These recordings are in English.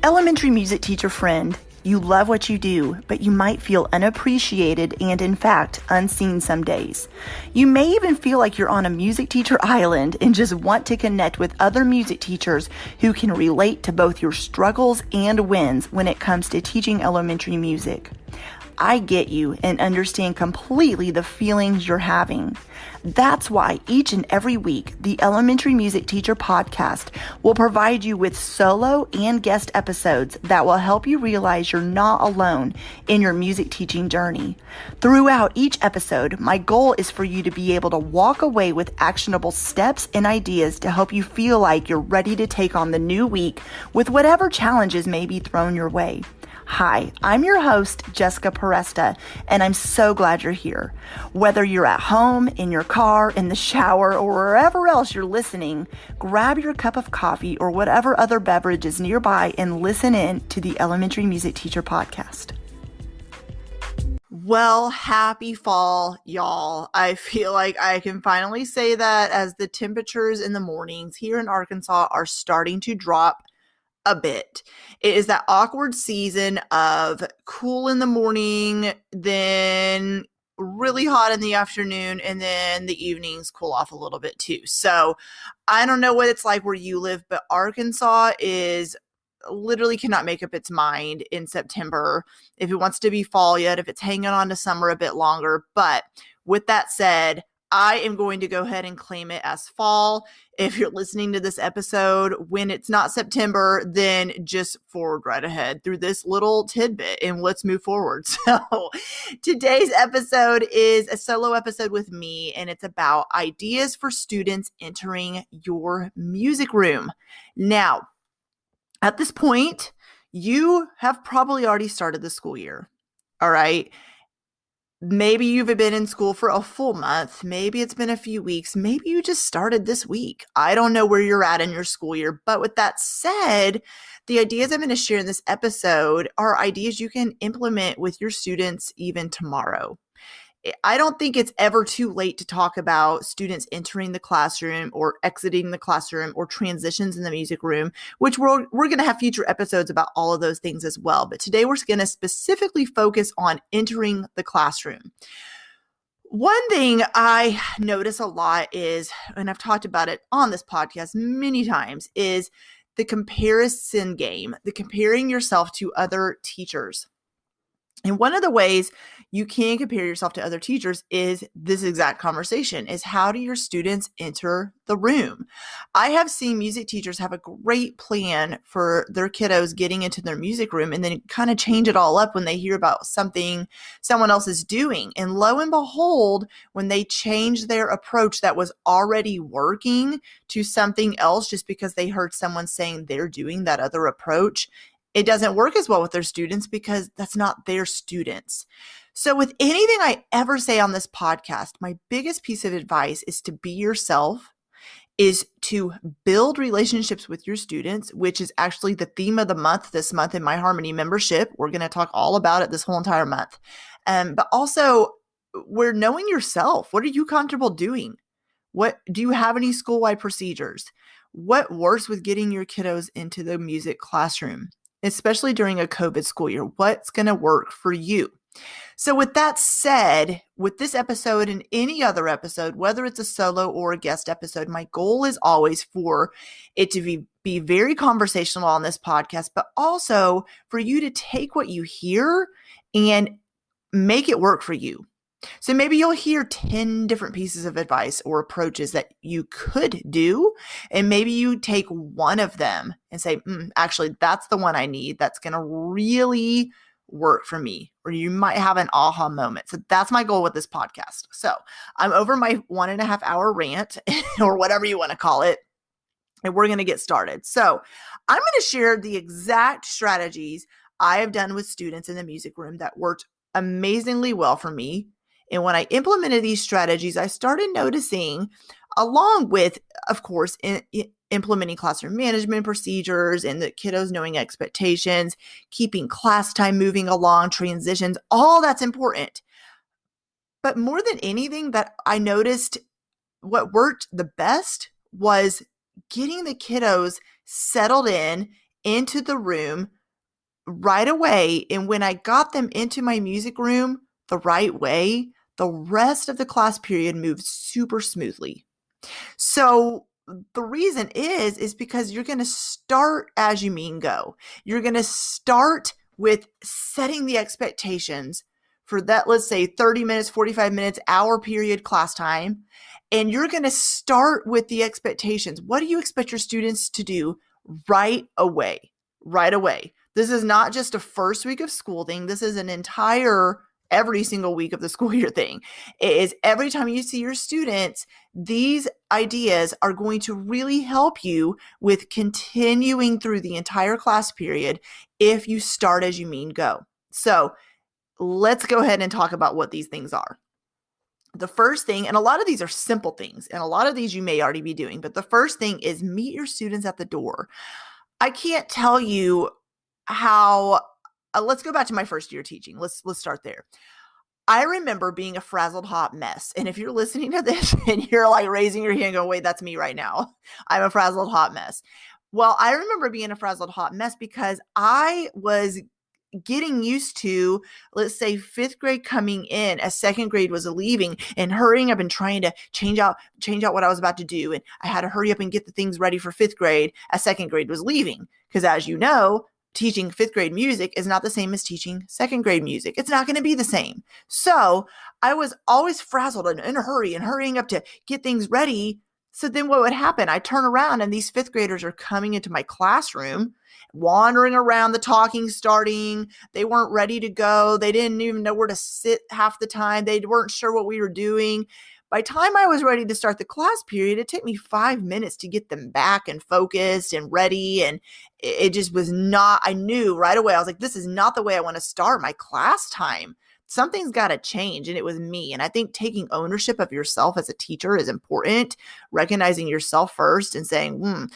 Elementary music teacher friend, you love what you do, but you might feel unappreciated and, in fact, unseen some days. You may even feel like you're on a music teacher island and just want to connect with other music teachers who can relate to both your struggles and wins when it comes to teaching elementary music. I get you and understand completely the feelings you're having. That's why each and every week, the Elementary Music Teacher Podcast will provide you with solo and guest episodes that will help you realize you're not alone in your music teaching journey. Throughout each episode, my goal is for you to be able to walk away with actionable steps and ideas to help you feel like you're ready to take on the new week with whatever challenges may be thrown your way. Hi, I'm your host, Jessica Peresta, and I'm so glad you're here. Whether you're at home, in your car, in the shower, or wherever else you're listening, grab your cup of coffee or whatever other beverage is nearby and listen in to the Elementary Music Teacher Podcast. Well, happy fall, y'all. I feel like I can finally say that as the temperatures in the mornings here in Arkansas are starting to drop a bit. It is that awkward season of cool in the morning, then really hot in the afternoon, and then the evenings cool off a little bit too. So I don't know what it's like where you live, but Arkansas is literally cannot make up its mind in September if it wants to be fall yet, if it's hanging on to summer a bit longer. But with that said, I am going to go ahead and claim it as fall. If you're listening to this episode when it's not September, then just forward right ahead through this little tidbit and let's move forward. So today's episode is a solo episode with me, and it's about ideas for students entering your music room. Now, at this point, you have probably already started the school year. All right. Maybe you've been in school for a full month. Maybe it's been a few weeks. Maybe you just started this week. I don't know where you're at in your school year. But with that said, the ideas I'm going to share in this episode are ideas you can implement with your students even tomorrow. I don't think it's ever too late to talk about students entering the classroom or exiting the classroom or transitions in the music room, which we're going to have future episodes about all of those things as well. But today we're going to specifically focus on entering the classroom. One thing I notice a lot is, and I've talked about it on this podcast many times, is the comparison game, the comparing yourself to other teachers. And one of the ways you can compare yourself to other teachers is this exact conversation, is how do your students enter the room? I have seen music teachers have a great plan for their kiddos getting into their music room and then kind of change it all up when they hear about something someone else is doing. And lo and behold, when they change their approach that was already working to something else just because they heard someone saying they're doing that other approach, it doesn't work as well with their students because that's not their students. So with anything I ever say on this podcast, my biggest piece of advice is to be yourself, is to build relationships with your students, which is actually the theme of the month this month in my Harmony membership. We're going to talk all about it this whole entire month. But also, we're knowing yourself. What are you comfortable doing? What do you have any school-wide procedures? What works with getting your kiddos into the music classroom, especially during a COVID school year? What's going to work for you? So with that said, with this episode and any other episode, whether it's a solo or a guest episode, my goal is always for it to be very conversational on this podcast, but also for you to take what you hear and make it work for you. So maybe you'll hear 10 different pieces of advice or approaches that you could do, and maybe you take one of them and say, actually, that's the one I need. That's going to really work for me. Or you might have an aha moment. So that's my goal with this podcast. So I'm over my 1.5 hour rant or whatever you want to call it, and we're going to get started. So I'm going to share the exact strategies I have done with students in the music room that worked amazingly well for me. And when I implemented these strategies, I started noticing, along with, of course, implementing classroom management procedures and the kiddos knowing expectations, keeping class time moving along, transitions, all that's important. But more than anything that I noticed, what worked the best was getting the kiddos settled into the room right away. And when I got them into my music room the right way, the rest of the class period moved super smoothly. So the reason is because you're going to start as you mean go. You're going to start with setting the expectations for that, let's say 30 minutes, 45 minutes, hour period class time. And you're going to start with the expectations. What do you expect your students to do right away? Right away. This is not just a first week of school thing. This is an entire every single week of the school year thing. It is every time you see your students, these ideas are going to really help you with continuing through the entire class period if you start as you mean go. So let's go ahead and talk about what these things are. The first thing, and a lot of these are simple things, and a lot of these you may already be doing, but the first thing is meet your students at the door. I can't tell you how, let's go back to my first year teaching. Let's start there. I remember being a frazzled hot mess. And if you're listening to this and you're like raising your hand going, wait, that's me right now. I'm a frazzled hot mess. Well, I remember being a frazzled hot mess because I was getting used to, let's say, fifth grade coming in as second grade was leaving and hurrying up and trying to change out what I was about to do. And I had to hurry up and get the things ready for fifth grade as second grade was leaving. Because as you know, teaching fifth grade music is not the same as teaching second grade music. It's not going to be the same. So I was always frazzled and in a hurry and hurrying up to get things ready. So then what would happen? I turn around and these fifth graders are coming into my classroom, wandering around, the talking starting. They weren't ready to go. They didn't even know where to sit half the time. They weren't sure what we were doing. By the time I was ready to start the class period, it took me 5 minutes to get them back and focused and ready. And it just was not, I knew right away, I was like, this is not the way I want to start my class time. Something's got to change. And it was me. And I think taking ownership of yourself as a teacher is important, recognizing yourself first and saying,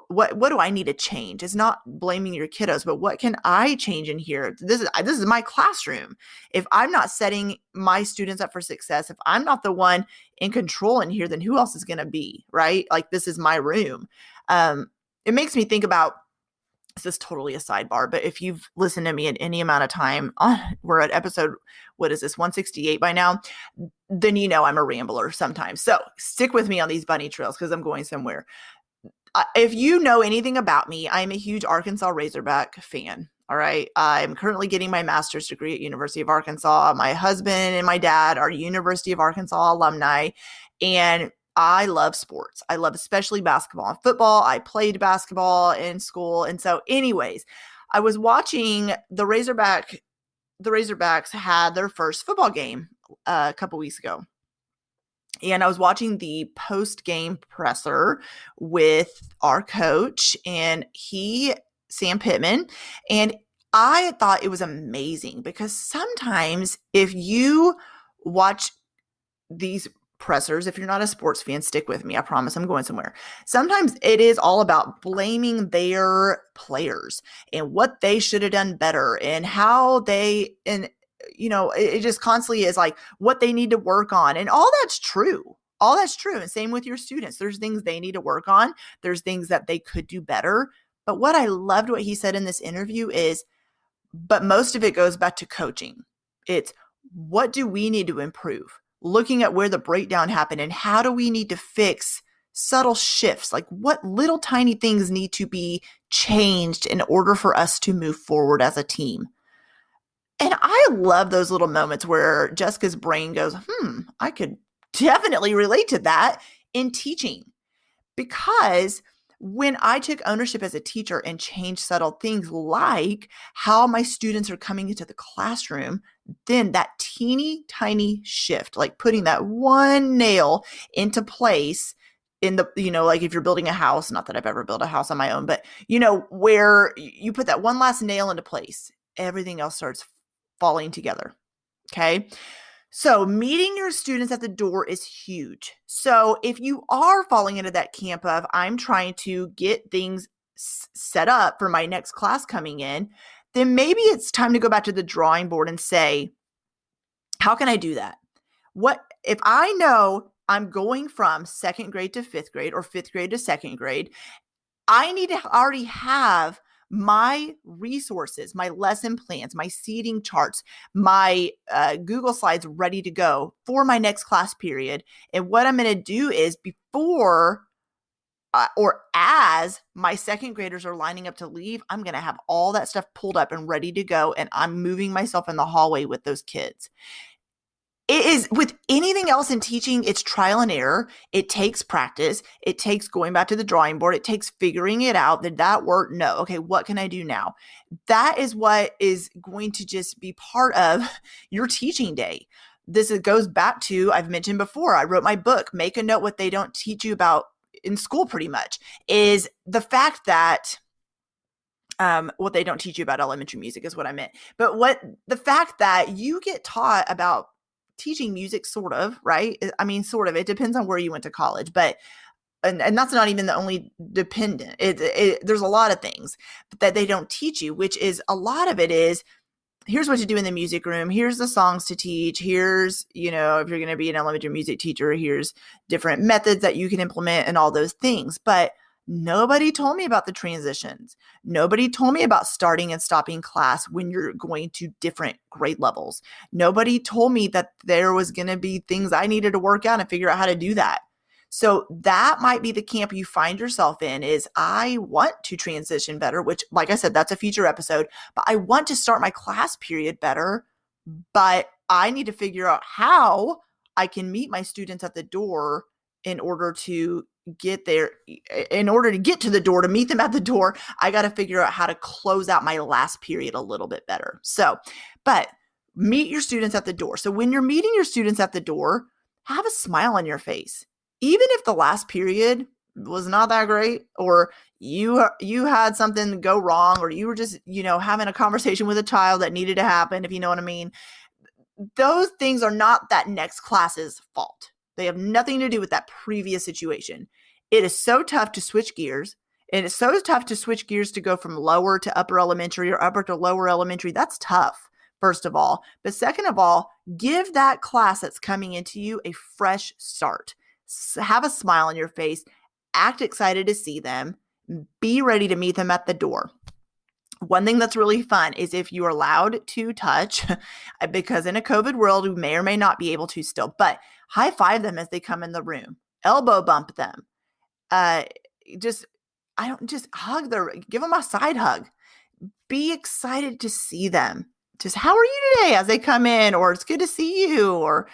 what do I need to change? It's not blaming your kiddos, but what can I change in here? This is my classroom. If I'm not setting my students up for success, if I'm not the one in control in here, then who else is going to be, right? Like, this is my room. It makes me think about, this is totally a sidebar, but if you've listened to me at any amount of time, we're at episode, what is this, 168 by now, then you know I'm a rambler sometimes. So stick with me on these bunny trails because I'm going somewhere. If you know anything about me, I'm a huge Arkansas Razorback fan. All right. I'm currently getting my master's degree at University of Arkansas. My husband and my dad are University of Arkansas alumni, and I love sports. I love especially basketball and football. I played basketball in school. And so anyways, I was watching the Razorbacks had their first football game a couple weeks ago. And I was watching the post-game presser with our coach and Sam Pittman, and I thought it was amazing because sometimes if you watch these pressers, if you're not a sports fan, stick with me. I promise I'm going somewhere. Sometimes it is all about blaming their players and what they should have done better and how it just constantly is like what they need to work on. And all that's true. All that's true. And same with your students. There's things they need to work on. There's things that they could do better. But what I loved what he said in this interview is, but most of it goes back to coaching. It's what do we need to improve? Looking at where the breakdown happened and how do we need to fix subtle shifts? Like what little tiny things need to be changed in order for us to move forward as a team? And I love those little moments where Jessica's brain goes, I could definitely relate to that in teaching. Because when I took ownership as a teacher and changed subtle things like how my students are coming into the classroom, then that teeny tiny shift, like putting that one nail into place in the, like if you're building a house, not that I've ever built a house on my own, but where you put that one last nail into place, everything else starts falling together. Okay. So meeting your students at the door is huge. So if you are falling into that camp of I'm trying to get things set up for my next class coming in, then maybe it's time to go back to the drawing board and say, how can I do that? What if I know I'm going from second grade to fifth grade or fifth grade to second grade? I need to already have my resources, my lesson plans, my seating charts, my Google Slides ready to go for my next class period. And what I'm going to do is before or as my second graders are lining up to leave, I'm going to have all that stuff pulled up and ready to go. And I'm moving myself in the hallway with those kids. It is with anything else in teaching, it's trial and error. It takes practice. It takes going back to the drawing board. It takes figuring it out. Did that work? No. Okay, what can I do now? That is what is going to just be part of your teaching day. This goes back to, I've mentioned before, I wrote my book, Make a Note What They Don't Teach You About in School, pretty much, is the fact that what they don't teach you about elementary music is what I meant. But the fact that you get taught about teaching music, sort of, right? I mean, sort of, it depends on where you went to college, but, and that's not even the only dependent. There's a lot of things that they don't teach you, which is a lot of it is, here's what to do in the music room. Here's the songs to teach. Here's, if you're going to be an elementary music teacher, here's different methods that you can implement and all those things. But nobody told me about the transitions. Nobody told me about starting and stopping class when you're going to different grade levels. Nobody told me that there was going to be things I needed to work out and figure out how to do that. So that might be the camp you find yourself in, is I want to transition better, which, like I said, that's a future episode, but I want to start my class period better, but I need to figure out how I can meet my students at the door in order to get there. In order to get to the door, to meet them at the door, I got to figure out how to close out my last period a little bit better. So, but meet your students at the door. So when you're meeting your students at the door, have a smile on your face. Even if the last period was not that great, or you had something go wrong, or you were just, having a conversation with a child that needed to happen, if you know what I mean, those things are not that next class's fault. They have nothing to do with that previous situation. It is so tough to switch gears. And it's so tough to switch gears to go from lower to upper elementary or upper to lower elementary. That's tough, first of all. But second of all, give that class that's coming into you a fresh start. Have a smile on your face, act excited to see them, be ready to meet them at the door. One thing that's really fun is if you are allowed to touch, because in a COVID world, we may or may not be able to still, but high five them as they come in the room, elbow bump them, just hug give them a side hug, be excited to see them. Just, how are you today, as they come in, or it's good to see you, or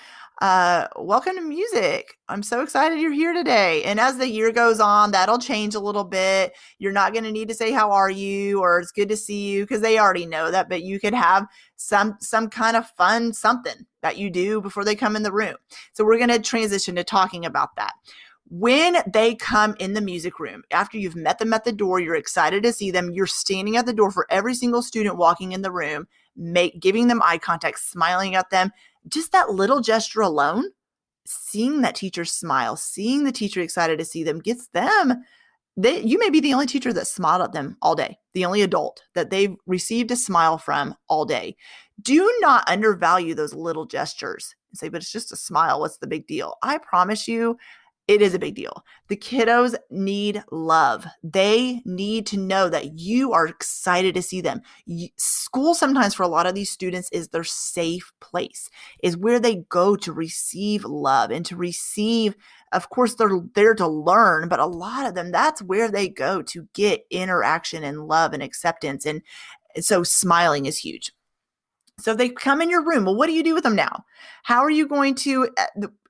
welcome to music. I'm so excited you're here today. And as the year goes on, that'll change a little bit. You're not going to need to say, how are you? Or it's good to see you, because they already know that, but you could have some kind of fun, something that you do before they come in the room. So we're going to transition to talking about that. When they come in the music room, after you've met them at the door, you're excited to see them, you're standing at the door for every single student walking in the room, giving them eye contact, smiling at them. Just that little gesture alone, seeing that teacher smile, seeing the teacher excited to see them, gets them. You may be the only teacher that smiled at them all day, the only adult that they've received a smile from all day. Do not undervalue those little gestures and say, but it's just a smile. What's the big deal? I promise you, it is a big deal. The kiddos need love. They need to know that you are excited to see them. School sometimes for a lot of these students is their safe place, is where they go to receive love and to receive, of course, they're there to learn, but a lot of them, that's where they go to get interaction and love and acceptance. And so smiling is huge. So they come in your room. Well, what do you do with them now? How are you going to...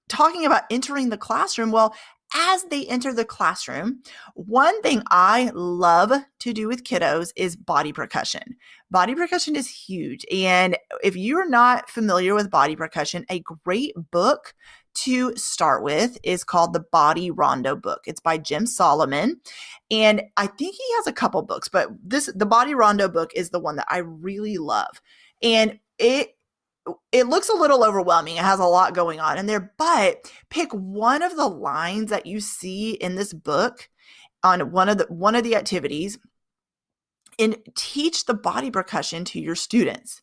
Talking about entering the classroom, well, as they enter the classroom, one thing I love to do with kiddos is body percussion. Body percussion is huge. And if you're not familiar with body percussion, a great book to start with is called the Body Rondo book. It's by Jim Solomon. And I think he has a couple books, but the Body Rondo book is the one that I really love. And it looks a little overwhelming. It has a lot going on in there, but pick one of the lines that you see in this book on one of the activities and teach the body percussion to your students.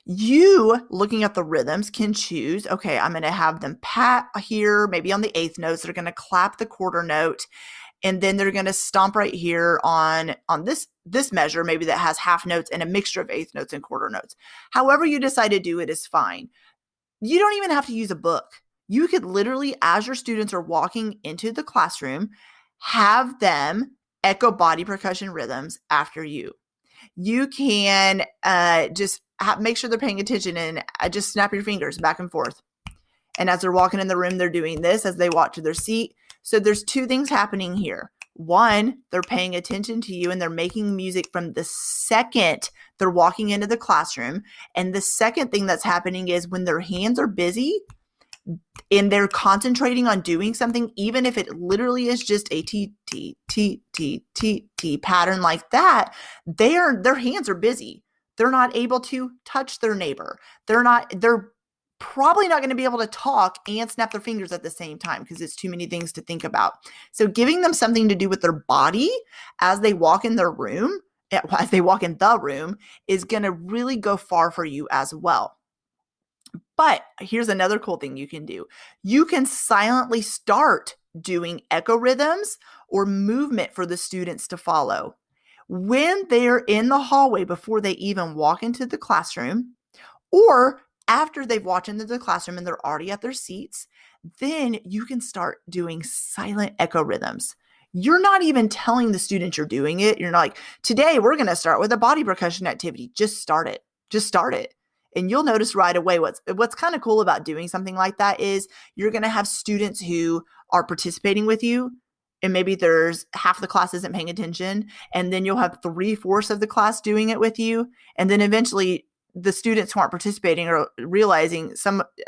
You, looking at the rhythms, can choose, okay, I'm going to have them pat here, maybe on the eighth notes. They're going to clap the quarter note. and then they're going to stomp right here on this measure, maybe that has half notes and a mixture of eighth notes and quarter notes. However you decide to do it is fine. You don't even have to use a book. You could literally, as your students are walking into the classroom, have them echo body percussion rhythms after you. You can just make sure they're paying attention and just snap your fingers back and forth. And as they're walking in the room, they're doing this as they walk to their seat. So there's two things happening here. One, they're paying attention to you and they're making music from the second they're walking into the classroom. And the second thing that's happening is when their hands are busy and they're concentrating on doing something, even if it literally is just a T, T, T, T, T, T pattern like that, their hands are busy. They're not able to touch their neighbor. They're probably not going to be able to talk and snap their fingers at the same time because it's too many things to think about. So giving them something to do with their body as they walk in their room, as they walk in the room, is going to really go far for you as well. But here's another cool thing you can do. You can silently start doing echo rhythms or movement for the students to follow. When they're in the hallway before they even walk into the classroom, or after they've walked into the classroom and they're already at their seats, then you can start doing silent echo rhythms. You're not even telling the students you're doing it. You're not like, today we're going to start with a body percussion activity. Just start it. Just start it. And you'll notice right away what's kind of cool about doing something like that is you're going to have students who are participating with you, and maybe there's half the class isn't paying attention, and then you'll have 3/4 of the class doing it with you, and then eventually the students who aren't participating are realizing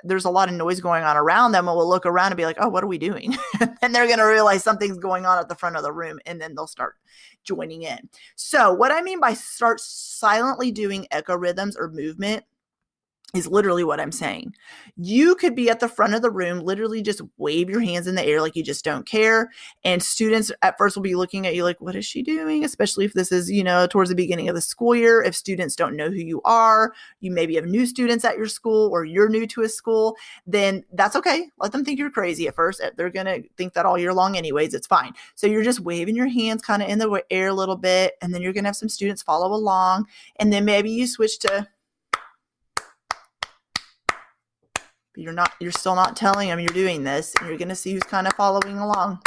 there's a lot of noise going on around them, and will look around and be like, oh, what are we doing? And they're going to realize something's going on at the front of the room, and then they'll start joining in. So what I mean by start silently doing echo rhythms or movement is literally what I'm saying. You could be at the front of the room, literally just wave your hands in the air like you just don't care. And students at first will be looking at you like, what is she doing? Especially if this is, towards the beginning of the school year. If students don't know who you are, you maybe have new students at your school or you're new to a school, then that's okay. Let them think you're crazy at first. They're going to think that all year long anyways. It's fine. So you're just waving your hands kind of in the air a little bit. And then you're going to have some students follow along. And then maybe you switch to, but you're still not telling them you're doing this, and you're going to see who's kind of following along.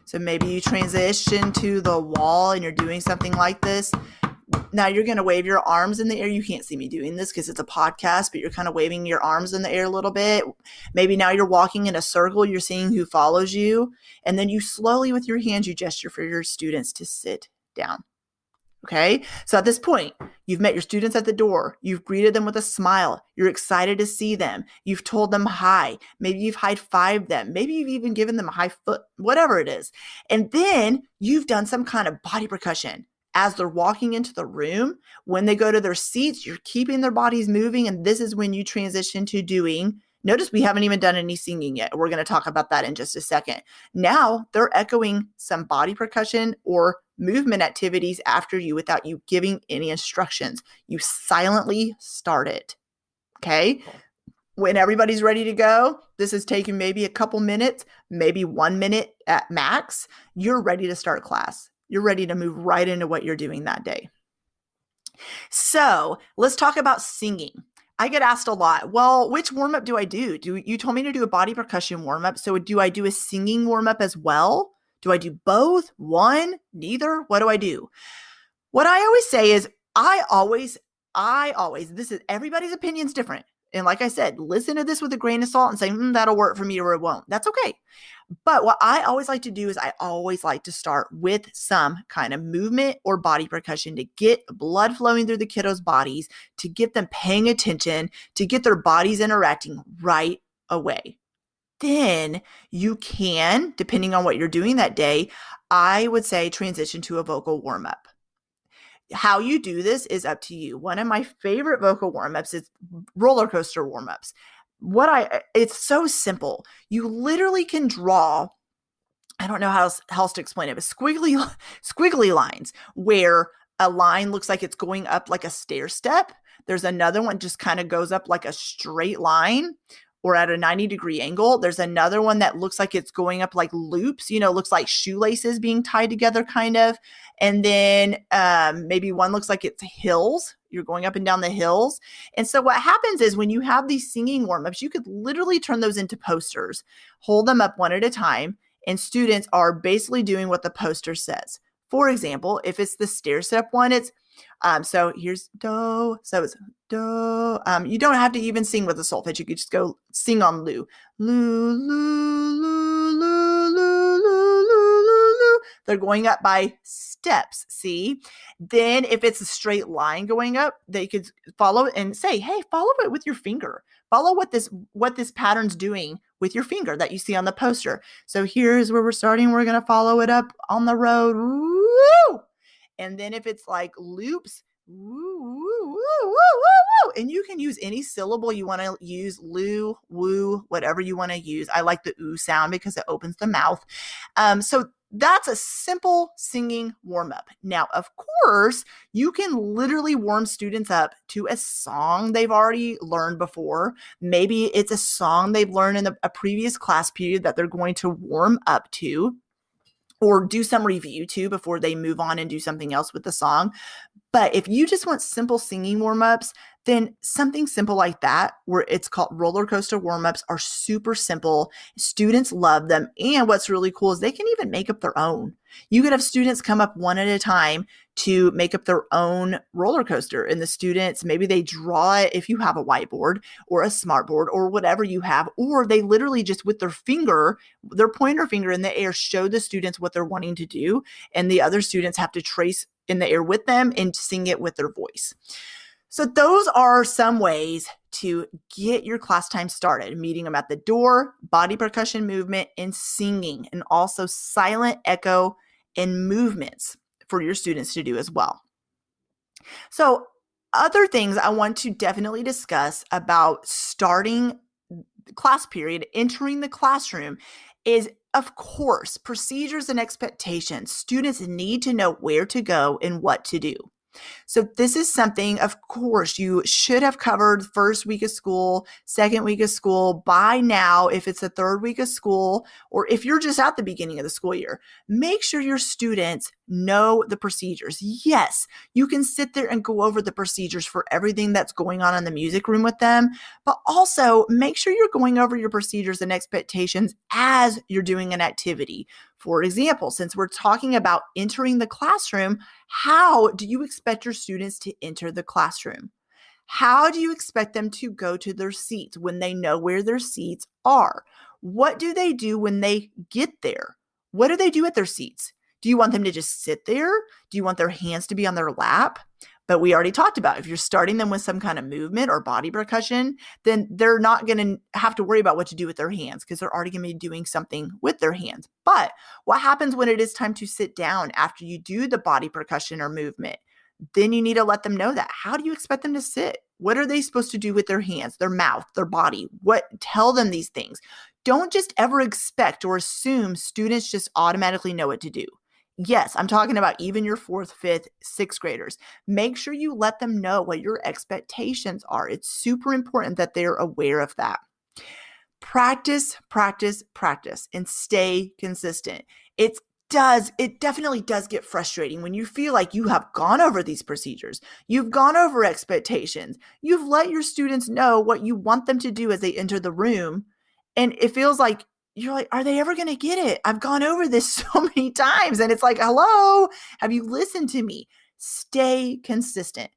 So maybe you transition to the wall and you're doing something like this. Now you're going to wave your arms in the air. You can't see me doing this because it's a podcast, but you're kind of waving your arms in the air a little bit. Maybe now you're walking in a circle. You're seeing who follows you. And then you slowly with your hands, you gesture for your students to sit down. Okay. So at this point, you've met your students at the door. You've greeted them with a smile. You're excited to see them. You've told them hi. Maybe you've high-fived them. Maybe you've even given them a high foot, whatever it is. And then you've done some kind of body percussion. As they're walking into the room, when they go to their seats, you're keeping their bodies moving. And this is when you transition to doing, notice we haven't even done any singing yet. We're going to talk about that in just a second. Now they're echoing some body percussion or movement activities after you without you giving any instructions. You silently start it. Okay. When everybody's ready to go, this is taking maybe a couple minutes, maybe 1 minute at max. You're ready to start class. You're ready to move right into what you're doing that day. So let's talk about singing. I get asked a lot, well, which warm-up do I do? You told me to do a body percussion warm-up. So do I do a singing warm-up as well? Do I do both? One? Neither? What do I do? What I always say is I always, this is everybody's opinion's different. And like I said, listen to this with a grain of salt and say, that'll work for me or it won't. That's okay. But what I always like to do is I always like to start with some kind of movement or body percussion to get blood flowing through the kiddos' bodies, to get them paying attention, to get their bodies interacting right away. Then you can, depending on what you're doing that day, I would say transition to a vocal warm-up. How you do this is up to you. One of my favorite vocal warm-ups is roller coaster warm-ups. It's so simple. You literally can draw, I don't know how else to explain it, but squiggly lines where a line looks like it's going up like a stair step. There's another one just kind of goes up like a straight line or at a 90-degree angle. There's another one that looks like it's going up like loops, looks like shoelaces being tied together kind of. And then maybe one looks like it's hills. You're going up and down the hills. And so what happens is when you have these singing warm-ups, you could literally turn those into posters, hold them up one at a time, and students are basically doing what the poster says. For example, if it's the stair step one, it's so here's do. So it's do. You don't have to even sing with the solfege. You could just go sing on Lu. Lu, Lu, Lu, Lu, Lu, Lu, Lu, Lu. They're going up by steps, see? Then if it's a straight line going up, they could follow it and say, hey, follow it with your finger. Follow what this pattern's doing with your finger that you see on the poster. So here's where we're starting. We're going to follow it up on the road. Woo! And then if it's like loops, woo, woo, woo, woo, woo, woo. And you can use any syllable you want to use, loo, woo, whatever you want to use. I like the oo sound because it opens the mouth. So that's a simple singing warm up. Now, of course, you can literally warm students up to a song they've already learned before. Maybe it's a song they've learned in a previous class period that they're going to warm up to, or do some review to before they move on and do something else with the song. But if you just want simple singing warm-ups, then something simple like that, where it's called roller coaster warm-ups, are super simple. Students love them. And what's really cool is they can even make up their own. You could have students come up one at a time to make up their own roller coaster. And the students, maybe they draw it if you have a whiteboard or a smartboard or whatever you have, or they literally just with their finger, their pointer finger in the air, show the students what they're wanting to do. And the other students have to trace in the air with them and sing it with their voice. So those are some ways to get your class time started, meeting them at the door, body percussion movement, and singing, and also silent echo and movements for your students to do as well. So other things I want to definitely discuss about starting the class period, entering the classroom, is, of course, procedures and expectations. Students need to know where to go and what to do. So this is something, of course, you should have covered first week of school, second week of school by now. If it's the third week of school, or if you're just at the beginning of the school year, make sure your students know the procedures. Yes, you can sit there and go over the procedures for everything that's going on in the music room with them, but also make sure you're going over your procedures and expectations as you're doing an activity. For example, since we're talking about entering the classroom, how do you expect your students to enter the classroom? How do you expect them to go to their seats when they know where their seats are? What do they do when they get there? What do they do at their seats? Do you want them to just sit there? Do you want their hands to be on their lap? But we already talked about if you're starting them with some kind of movement or body percussion, then they're not going to have to worry about what to do with their hands because they're already going to be doing something with their hands. But what happens when it is time to sit down after you do the body percussion or movement? Then you need to let them know that. How do you expect them to sit? What are they supposed to do with their hands, their mouth, their body? Tell them these things. Don't just ever expect or assume students just automatically know what to do. Yes, I'm talking about even your 4th, 5th, 6th graders. Make sure you let them know what your expectations are. It's super important that they're aware of that. Practice, practice, practice, and stay consistent. It definitely does get frustrating when you feel like you have gone over these procedures. You've gone over expectations. You've let your students know what you want them to do as they enter the room. And it feels like, you're like, are they ever going to get it? I've gone over this so many times. And it's like, hello, have you listened to me? Stay consistent.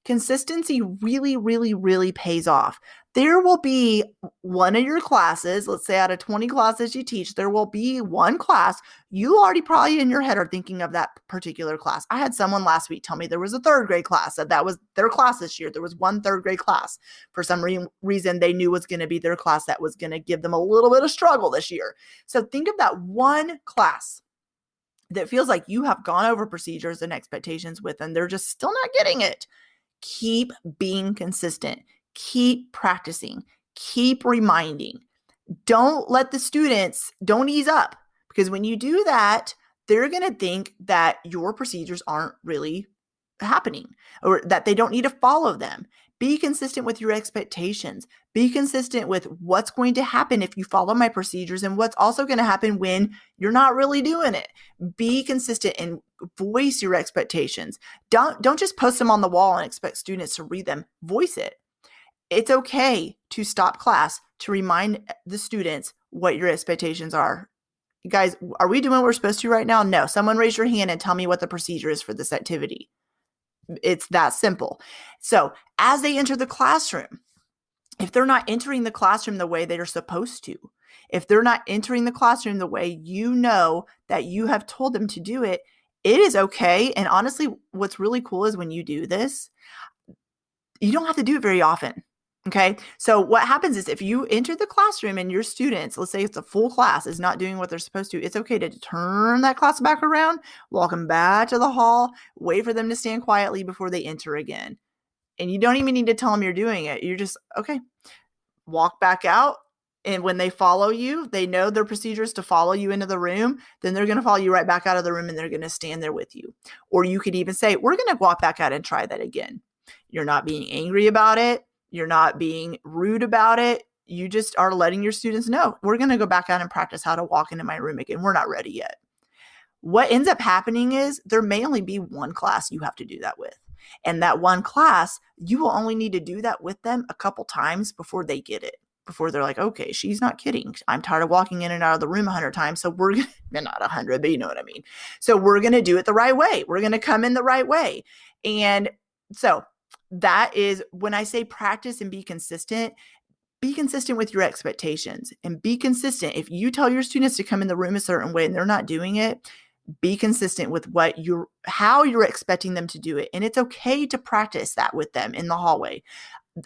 Consistency really, really, really pays off. There will be one of your classes, let's say out of 20 classes you teach, there will be one class. You already probably in your head are thinking of that particular class. I had someone last week tell me there was a 3rd grade class, that was their class this year. There was one 3rd grade class. For some reason, they knew was going to be their class that was going to give them a little bit of struggle this year. So think of that one class that feels like you have gone over procedures and expectations with, and they're just still not getting it. Keep being consistent. Keep practicing. Keep reminding. Don't let the students, don't ease up, because when you do that, they're going to think that your procedures aren't really happening or that they don't need to follow them. Be consistent with your expectations. Be consistent with what's going to happen if you follow my procedures and what's also going to happen when you're not really doing it. Be consistent and voice your expectations. Don't just post them on the wall and expect students to read them. Voice it. It's okay to stop class to remind the students what your expectations are. You guys, are we doing what we're supposed to right now? No. Someone raise your hand and tell me what the procedure is for this activity. It's that simple. So as they enter the classroom, if they're not entering the classroom the way they are supposed to, if they're not entering the classroom the way you know that you have told them to do it, it is okay. And honestly, what's really cool is when you do this, you don't have to do it very often. Okay. So what happens is if you enter the classroom and your students, let's say it's a full class, is not doing what they're supposed to, it's okay to turn that class back around, walk them back to the hall, wait for them to stand quietly before they enter again. And you don't even need to tell them you're doing it. You're just, okay, walk back out. And when they follow you, they know their procedures to follow you into the room, then they're going to follow you right back out of the room and they're going to stand there with you. Or you could even say, we're going to walk back out and try that again. You're not being angry about it. You're not being rude about it. You just are letting your students know, we're going to go back out and practice how to walk into my room again. We're not ready yet. What ends up happening is there may only be one class you have to do that with. And that one class, you will only need to do that with them a couple times before they get it. Before they're like, okay, she's not kidding. I'm tired of walking in and out of the room 100 times. So we're going to, not 100, but you know what I mean. So we're going to do it the right way. We're going to come in the right way. And so that is when I say practice and be consistent with your expectations and be consistent. If you tell your students to come in the room a certain way and they're not doing it, be consistent with how you're expecting them to do it. And it's okay to practice that with them in the hallway.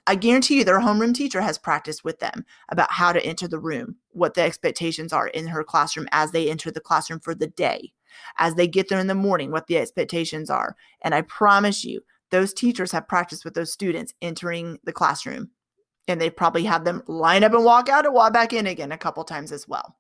I guarantee you their homeroom teacher has practiced with them about how to enter the room, what the expectations are in her classroom as they enter the classroom for the day, as they get there in the morning, what the expectations are. And I promise you, those teachers have practiced with those students entering the classroom, and they've probably had them line up and walk out and walk back in again a couple times as well.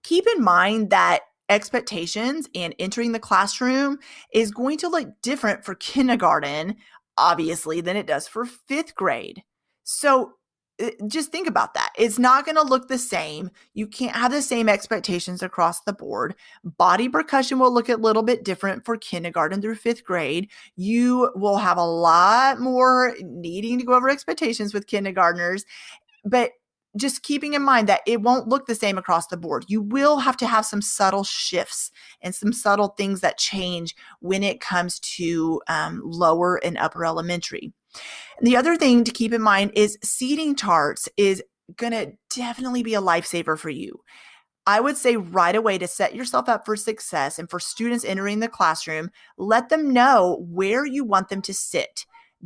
Keep in mind that expectations and entering the classroom is going to look different for kindergarten, obviously, than it does for fifth grade. So just think about that. It's not going to look the same. You can't have the same expectations across the board. Body percussion will look a little bit different for kindergarten through fifth grade. You will have a lot more needing to go over expectations with kindergartners, but just keeping in mind that it won't look the same across the board. You will have to have some subtle shifts and some subtle things that change when it comes to lower and upper elementary. And the other thing to keep in mind is seating charts is going to definitely be a lifesaver for you. I would say right away to set yourself up for success and for students entering the classroom, let them know where you want them to sit.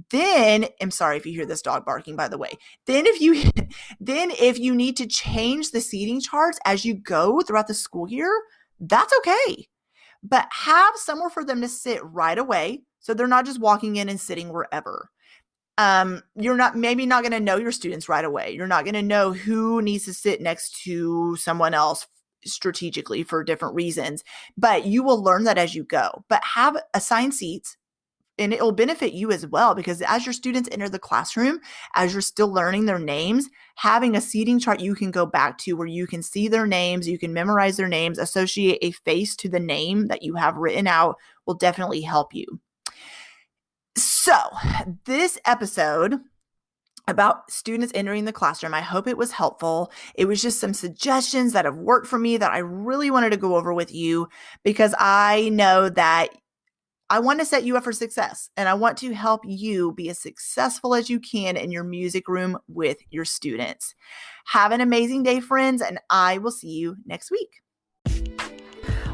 Then, I'm sorry if you hear this dog barking, by the way. Then if you need to change the seating charts as you go throughout the school year, that's okay. But have somewhere for them to sit right away so they're not just walking in and sitting wherever. You're maybe not going to know your students right away. You're not going to know who needs to sit next to someone else strategically for different reasons, but you will learn that as you go. But have assigned seats. And it will benefit you as well, because as your students enter the classroom, as you're still learning their names, having a seating chart you can go back to where you can see their names, you can memorize their names, associate a face to the name that you have written out will definitely help you. So this episode about students entering the classroom, I hope it was helpful. It was just some suggestions that have worked for me that I really wanted to go over with you, because I know that I want to set you up for success, and I want to help you be as successful as you can in your music room with your students. Have an amazing day, friends, and I will see you next week.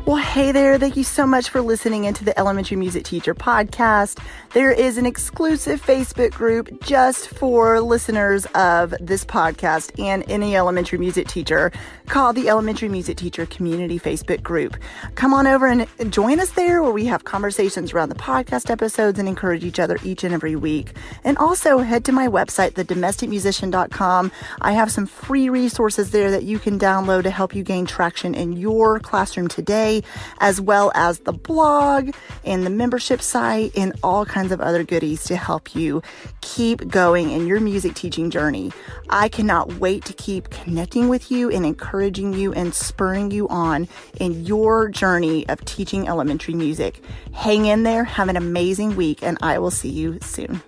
Well, hey there. Thank you so much for listening into the Elementary Music Teacher Podcast. There is an exclusive Facebook group just for listeners of this podcast and any elementary music teacher called the Elementary Music Teacher Community Facebook Group. Come on over and join us there, where we have conversations around the podcast episodes and encourage each other each and every week. And also head to my website, thedomesticmusician.com. I have some free resources there that you can download to help you gain traction in your classroom today free, as well as the blog and the membership site and all kinds of other goodies to help you keep going in your music teaching journey. I cannot wait to keep connecting with you and encouraging you and spurring you on in your journey of teaching elementary music. Hang in there, have an amazing week, and I will see you soon.